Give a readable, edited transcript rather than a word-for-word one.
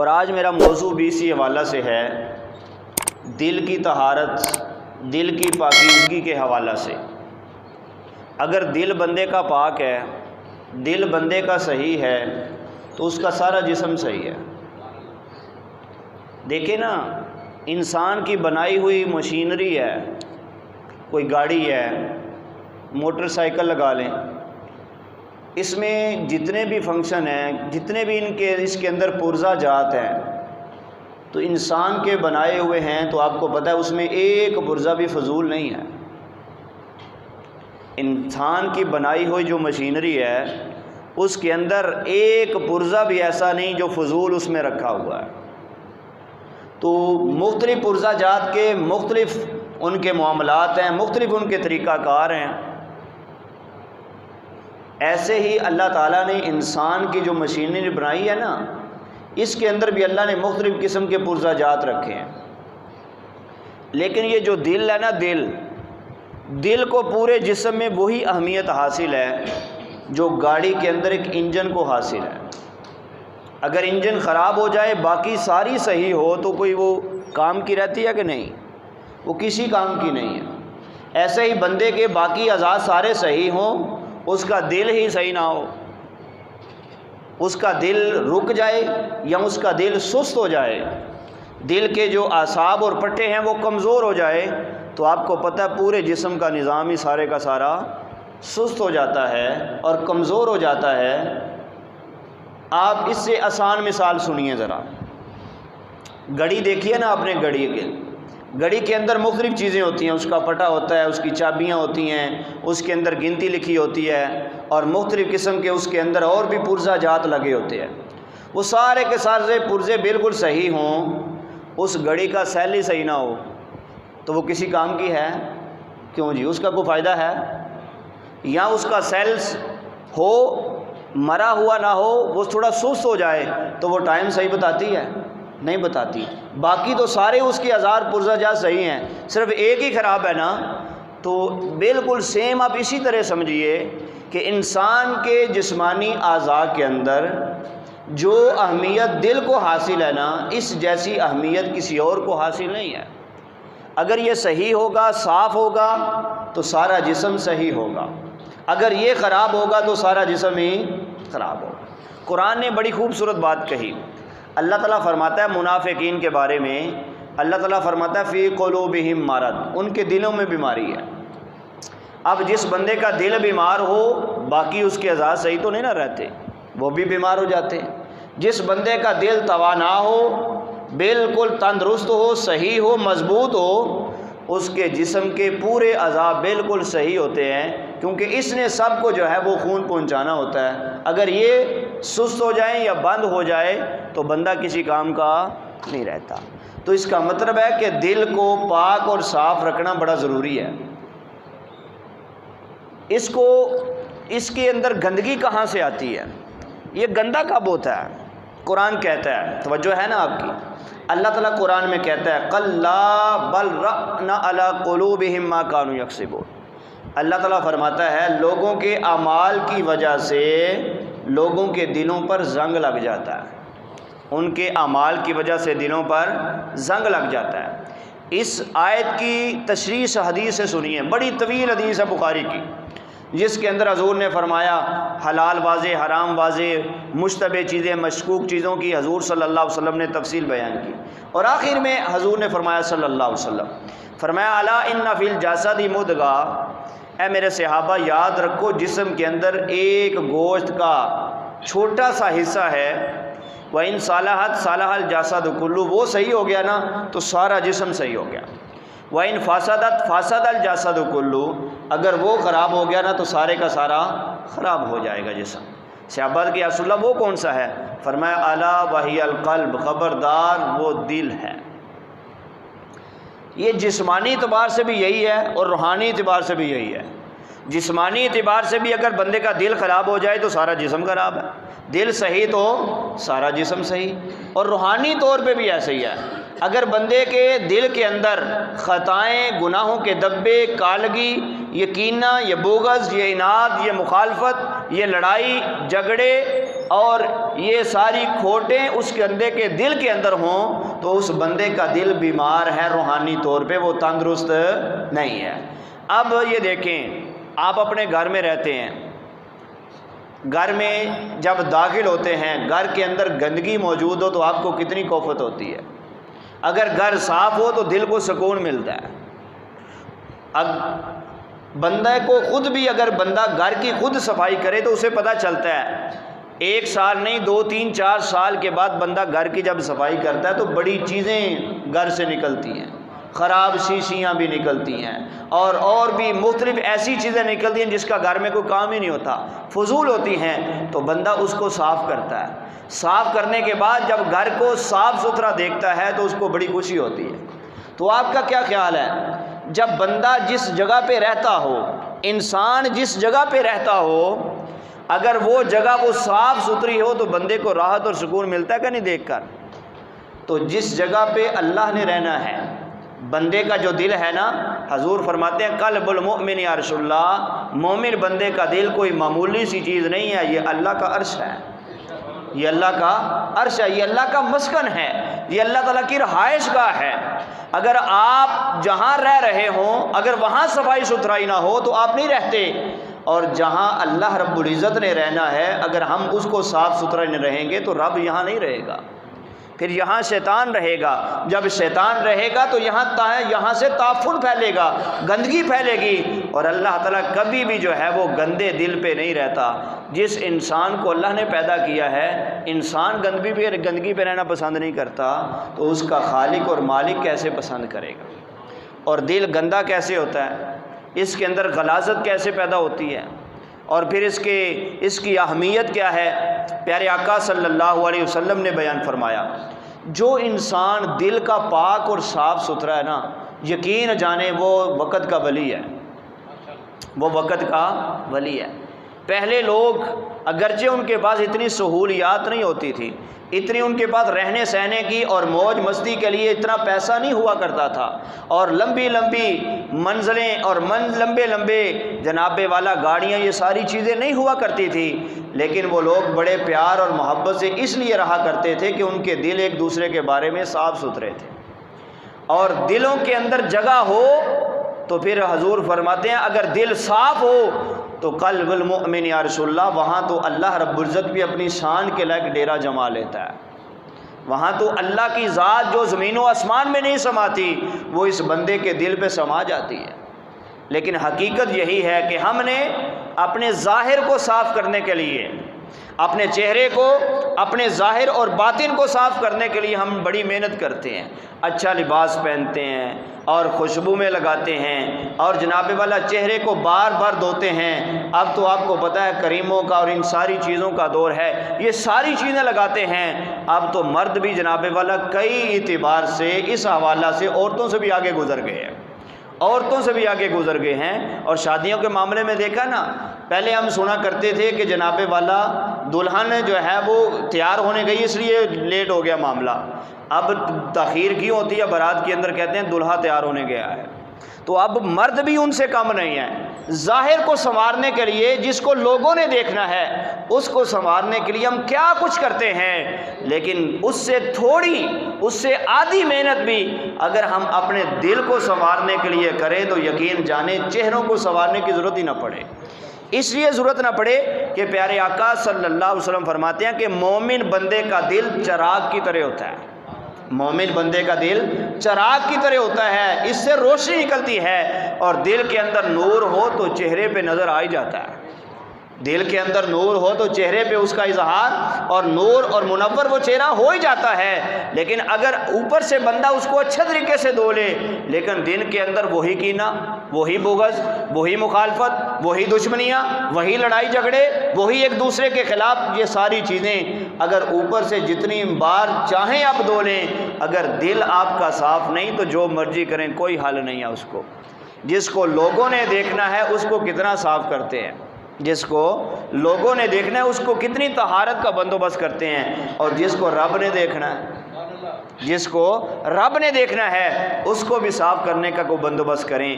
और आज मेरा मौजू भी इसी हवाला से है, दिल की तहारत, दिल की पाकीज़गी के हवाला से। अगर दिल बंदे का पाक है, दिल बंदे का सही है, तो उसका सारा जिस्म सही है। देखें ना, इंसान की बनाई हुई मशीनरी है, कोई गाड़ी है, मोटरसाइकिल लगा लें, इसमें जितने भी फंक्शन हैं, जितने भी इसके अंदर पुर्जा जात हैं, तो इंसान के बनाए हुए हैं, तो आपको पता है उसमें एक पुर्जा भी फजूल नहीं है। इंसान की बनाई हुई जो मशीनरी है उसके अंदर एक पुर्जा भी ऐसा नहीं जो फजूल उसमें रखा हुआ है। तो मुख्तलिफ पुर्जा जात के मुख्तलिफ उनके मामलात हैं, मुख्तलिफ उनके तरीक़ाकार हैं। ऐसे ही अल्लाह ताला ने इंसान की जो मशीनरी बनाई है ना, इसके अंदर भी अल्लाह ने मुख्तलिफ किस्म के पुर्जा जात रखे हैं। लेकिन ये जो दिल है ना, दिल को पूरे जिस्म में वही अहमियत हासिल है जो गाड़ी के अंदर एक इंजन को हासिल है। अगर इंजन ख़राब हो जाए, बाकी सारी सही हो, तो कोई वो काम की रहती है कि नहीं? वो किसी काम की नहीं है। ऐसे ही बंदे के बाकी अज़ा सारे सही हों, उसका दिल ही सही ना हो, उसका दिल रुक जाए या उसका दिल सुस्त हो जाए, दिल के जो आसाब और पट्टे हैं वो कमज़ोर हो जाए, तो आपको पता है पूरे जिस्म का निज़ाम ही सारे का सारा सुस्त हो जाता है और कमज़ोर हो जाता है। आप इससे आसान मिसाल सुनिए ज़रा। घड़ी देखिए ना आपने, घड़ी के अंदर मुख्तलिफ़ चीज़ें होती हैं, उसका पटा होता है, उसकी चाबियाँ होती हैं, उसके अंदर गिनती लिखी होती है और मुख्तलिफ़ किस्म के उसके अंदर और भी पुर्जा जात लगे होते हैं। वो सारे के सारे पुर्जे बिल्कुल सही हों, उस घड़ी का सेल ही सही ना हो, तो वो किसी काम की है? क्यों जी, उसका कोई फ़ायदा है? या उसका सेल्स हो, मरा हुआ ना हो, वो थोड़ा सुस्त हो जाए, तो वो टाइम सही बताती है? नहीं बताती। बाकी तो सारे उसके हज़ार पुर्जा सही हैं, सिर्फ एक ही ख़राब है ना। तो बिल्कुल सेम आप इसी तरह समझिए कि इंसान के जिस्मानी आज़ा के अंदर जो अहमियत दिल को हासिल है ना, इस जैसी अहमियत किसी और को हासिल नहीं है। अगर ये सही होगा, साफ़ होगा, तो सारा जिस्म सही होगा। अगर ये ख़राब होगा तो सारा जिस्म ही ख़राब होगा। कुरान ने बड़ी खूबसूरत बात कही। अल्लाह ताला फरमाता है मुनाफिकीन के बारे में, अल्लाह ताला फरमाता है फ़ी क़ुलूबिहिम मरद, उनके दिलों में बीमारी है। अब जिस बंदे का दिल बीमार हो, बाकी उसके अज़ा सही तो नहीं ना रहते, वो भी बीमार हो जाते हैं। जिस बंदे का दिल तवाना हो, बिल्कुल तंदुरुस्त हो, सही हो, मजबूत हो, उसके जिस्म के पूरे अज़ा बिल्कुल सही होते हैं, क्योंकि इसने सबको जो है वो खून पहुंचाना होता है। अगर ये सुस्त हो जाए या बंद हो जाए तो बंदा किसी काम का नहीं रहता। तो इसका मतलब है कि दिल को पाक और साफ़ रखना बड़ा ज़रूरी है। इसके अंदर गंदगी कहाँ से आती है? ये गंदा कब होता है? कुरान कहता है, तवज्जो है ना आपकी, अल्लाह ताला कुरान में कहता है कल्ला बल रअना अला क़ुलूबिहिम मा कानू यक्सिबून। अल्लाह ताला फरमाता है लोगों के अमाल की वजह से लोगों के दिलों पर जंग लग जाता है, उनके अमाल की वजह से दिलों पर जंग लग जाता है। इस आयत की तशरीह हदीस से सुनिए, बड़ी तवील हदीस है बुखारी की, जिसके अंदर हजूर ने फरमाया हलाल वाज़े, हराम वाज़े, मुश्तबे चीज़ें, मशकूक चीज़ों की हजूर सल्लल्लाहु अलैहि वसल्लम ने तफसील बयान की। और आखिर में हजूर ने फरमाया सल्लल्लाहु अलैहि वसल्लम, फरमाया अला इन्ना फिल जासदी मुदगा, ऐ मेरे सहाबा याद रखो जिस्म के अंदर एक गोश्त का छोटा सा हिस्सा है, व इन सालाहत सालाहल जासद कुल्लू, वो सही हो गया ना तो सारा जिस्म सही हो गया। व इन फासदत फासदल जासद कुल्लू, अगर वो ख़राब हो गया ना तो सारे का सारा ख़राब हो जाएगा जिस्म। सहाबा की रसूलल्लाह वो कौन सा है? फरमाया अला वहियल क़ल्ब, ख़बरदार वो दिल है। ये जिस्मानी एतबार से भी यही है और रूहानी एतबार से भी यही है। जिस्मानी एतबार से भी अगर बंदे का दिल ख़राब हो जाए तो सारा जिस्म ख़राब है, दिल सही तो सारा जिस्म सही। और रूहानी तौर पे भी ऐसे ही है, अगर बंदे के दिल के अंदर ख़ताएँ, गुनाहों के दब्बे, कालगी, ये कीना, ये बोगस, ये इनाद, ये मुखालफत, ये लड़ाई झगड़े और ये सारी खोटें उस बंदे के दिल के अंदर हों तो उस बंदे का दिल बीमार है, रूहानी तौर पे वो तंदुरुस्त नहीं है। अब ये देखें, आप अपने घर में रहते हैं, घर में जब दाखिल होते हैं, घर के अंदर गंदगी मौजूद हो तो आपको कितनी कौफत होती है। अगर घर साफ हो तो दिल को सुकून मिलता है। अब बंदे को खुद भी, अगर बंदा घर की खुद सफाई करे तो उसे पता चलता है, 1 साल नहीं 2, 3, 4 साल के बाद बंदा घर की जब सफाई करता है तो बड़ी चीज़ें घर से निकलती हैं, ख़राब शीशियाँ भी निकलती हैं और भी मुख्तलिफ ऐसी चीज़ें निकलती हैं जिसका घर में कोई काम ही नहीं होता, फजूल होती हैं। तो बंदा उसको साफ़ करता है। साफ़ करने के बाद जब घर को साफ़ सुथरा देखता है तो उसको बड़ी खुशी होती है। तो आपका क्या ख्याल है, जब बंदा जिस जगह पे रहता हो, इंसान जिस जगह पे रहता हो, अगर वो जगह वो साफ़ सुथरी हो तो बंदे को राहत और सुकून मिलता है कि नहीं देखकर। तो जिस जगह पे अल्लाह ने रहना है, बंदे का जो दिल है ना, हजूर फरमाते हैं क़ल्बुल मुमिन या रसूलल्लाह, मोमिन बंदे का दिल कोई मामूली सी चीज़ नहीं है, ये अल्लाह का अर्श है, ये अल्लाह का अर्श है, ये अल्लाह का मस्कन है, ये अल्लाह ताला की रहाइश गाह है। अगर आप जहाँ रह रहे हों, अगर वहाँ सफाई सुथराई ना हो तो आप नहीं रहते, और जहाँ अल्लाह रब्बुल इज़्ज़त ने रहना है अगर हम उसको साफ़ सुथरा नहीं रहेंगे तो रब यहाँ नहीं रहेगा, फिर यहाँ शैतान रहेगा। जब शैतान रहेगा तो यहाँ से ताफुन फैलेगा, गंदगी फैलेगी, और अल्लाह ताला कभी भी जो है वो गंदे दिल पे नहीं रहता। जिस इंसान को अल्लाह ने पैदा किया है, इंसान गंदगी पे रहना पसंद नहीं करता तो उसका खालिक और मालिक कैसे पसंद करेगा। और दिल गंदा कैसे होता है, इसके अंदर गलाज़त कैसे पैदा होती है, और फिर इसकी अहमियत क्या है। प्यारे आका सल्लल्लाहु अलैहि वसल्लम ने बयान फरमाया, जो इंसान दिल का पाक और साफ़ सुथरा है ना, यकीन जाने वो वक़्त का वली है, वो वक़्त का वली है। पहले लोग अगरचे उनके पास इतनी सहूलियात नहीं होती थी, इतनी उनके पास रहने सहने की और मौज मस्ती के लिए इतना पैसा नहीं हुआ करता था, और लंबी लंबी मंजिलें और लंबे लंबे जनाबे वाला गाड़ियाँ, ये सारी चीज़ें नहीं हुआ करती थी। लेकिन वो लोग बड़े प्यार और मोहब्बत से इसलिए रहा करते थे कि उनके दिल एक दूसरे के बारे में साफ़ सुथरे थे, और दिलों के अंदर जगह हो तो फिर हजूर फरमाते हैं अगर दिल साफ़ हो तो क़ल्बुल मुमिन या रसूलल्लाह, वहाँ तो अल्लाह रब्बुल इज़्ज़त भी अपनी शान के लायक डेरा जमा लेता है। वहाँ तो अल्लाह की ज़ात जो ज़मीन व आसमान में नहीं समाती वो इस बंदे के दिल पे समा जाती है। लेकिन हकीकत यही है कि हमने अपने ज़ाहिर को साफ़ करने के लिए, अपने चेहरे को, अपने ज़ाहिर और बातिन को साफ़ करने के लिए हम बड़ी मेहनत करते हैं, अच्छा लिबास पहनते हैं और खुशबू में लगाते हैं, और जनाबे वाला चेहरे को बार बार धोते हैं। अब तो आपको पता है करीमों का और इन सारी चीज़ों का दौर है, ये सारी चीज़ें लगाते हैं। अब तो मर्द भी जनाबे वाला कई एतबार से, इस हवाला से औरतों से भी आगे गुजर गए हैं, औरतों से भी आगे गुजर गए हैं। और शादियों के मामले में देखा ना, पहले हम सुना करते थे कि जनाबे वाला दुल्हन जो है वो तैयार होने गई इसलिए लेट हो गया मामला। अब ताख़ीर क्यों होती है, बारात के अंदर कहते हैं दुल्हा तैयार होने गया है। तो अब मर्द भी उनसे कम नहीं है। ज़ाहिर को संवारने के लिए, जिसको लोगों ने देखना है उसको संवारने के लिए हम क्या कुछ करते हैं, लेकिन उससे आधी मेहनत भी अगर हम अपने दिल को संवारने के लिए करें तो यकीन जाने चेहरों को संवारने की ज़रूरत ही ना पड़े। इसलिए ज़रूरत ना पड़े कि प्यारे आका सल्लल्लाहु अलैहि वसल्लम फरमाते हैं कि मोमिन बंदे का दिल चिराग की तरह होता है। मोमिन बंदे का दिल चिराग की तरह होता है, इससे रोशनी निकलती है, और दिल के अंदर नूर हो तो चेहरे पे नज़र आ ही जाता है। दिल के अंदर नूर हो तो चेहरे पे उसका इजहार और नूर और मुनव्वर वो चेहरा हो ही जाता है। लेकिन अगर ऊपर से बंदा उसको अच्छे तरीके से धो ले, लेकिन दिन के अंदर वही कीना, वही बुग़्ज़, वही मुखालफत, वही दुश्मनियाँ, वही लड़ाई झगड़े, वही एक दूसरे के ख़िलाफ़, ये सारी चीज़ें अगर ऊपर से जितनी बार चाहें आप धो लें, अगर दिल आपका साफ़ नहीं तो जो मर्जी करें कोई हल नहीं है उसको। जिसको लोगों ने देखना है उसको कितना साफ़ करते हैं, जिसको लोगों ने देखना है उसको कितनी तहारत का बंदोबस्त करते हैं, और जिसको रब ने देखना है, जिसको रब ने देखना है उसको भी साफ़ करने का कोई बंदोबस्त करें।